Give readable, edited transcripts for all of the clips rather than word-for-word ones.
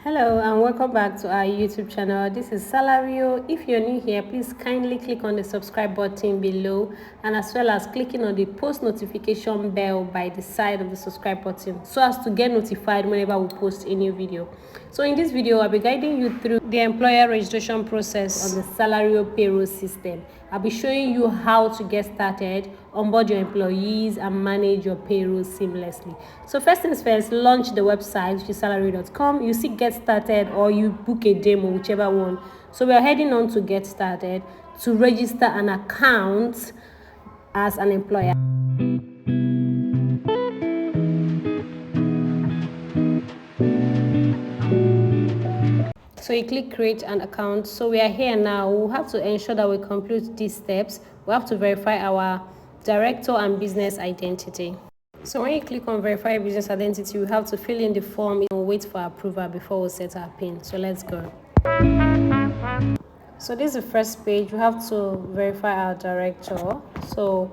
Hello and welcome back to our YouTube channel. This is Salario. If you're new here, please kindly click on the subscribe button below and as well as clicking on the post notification bell by the side of the subscribe button so as to get notified whenever we post a new video. So in this video, I'll be guiding you through the employer registration process on the Salario payroll system. I'll be showing you how to get started, onboard your employees and manage your payroll seamlessly. So first things first, launch the website, which is salario.com. You see get started or you book a demo, whichever one. So we are heading on to get started to register an account as an employer. So you click create an account. So we are here now. We have to ensure that we complete these steps. We have to verify our director and business identity. So when you click on verify business identity, we have to fill in the form and wait for approval before we set our PIN. So let's go. So this is the first page. We have to verify our director. So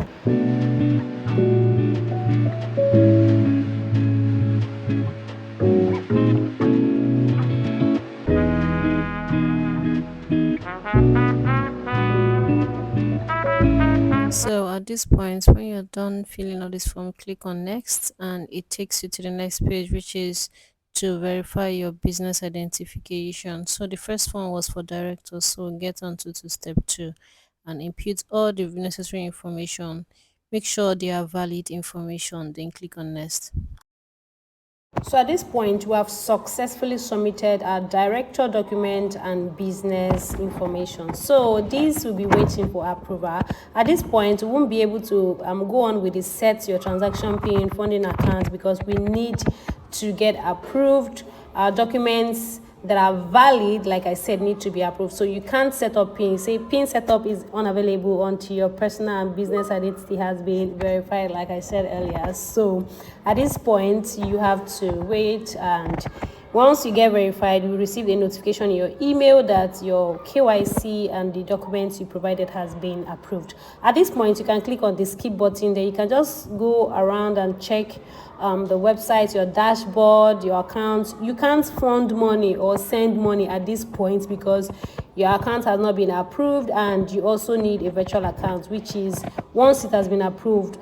at this point, when you're done filling out this form, click on next and it takes you to the next page, which is to verify your business identification. So the first one was for directors, so get on to step 2 and input all the necessary information. Make sure they are valid information, then click on next. So at this point, we have successfully submitted our director document and business information. So this will be waiting for approval. At this point, we won't be able to go on with the set your transaction PIN funding account because we need to get approved. Our documents that are valid, like I said, need to be approved. So you can't set up PIN. Say PIN setup is unavailable until your personal and business identity has been verified, like I said earlier. So at this point, you have to wait, and once you get verified, you receive a notification in your email that your KYC and the documents you provided has been approved. At this point, you can click on the skip button. Then you can just go around and check the website, your dashboard, your accounts. You can't fund money or send money at this point because your account has not been approved, and you also need a virtual account, which is once it has been approved,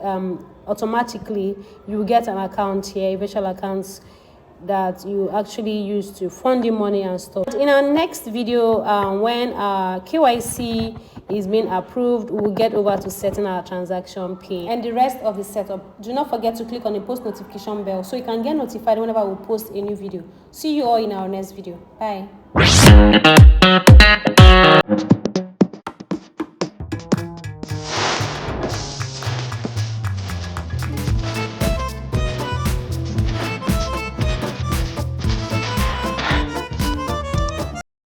automatically you will get an account here, a virtual account that you actually use to fund the money and stuff. In our next video, when our KYC is being approved, we will get over to setting our transaction PIN and the rest of the setup. Do not forget to click on the post notification bell so you can get notified whenever we post a new video. See you all in our next video. Bye.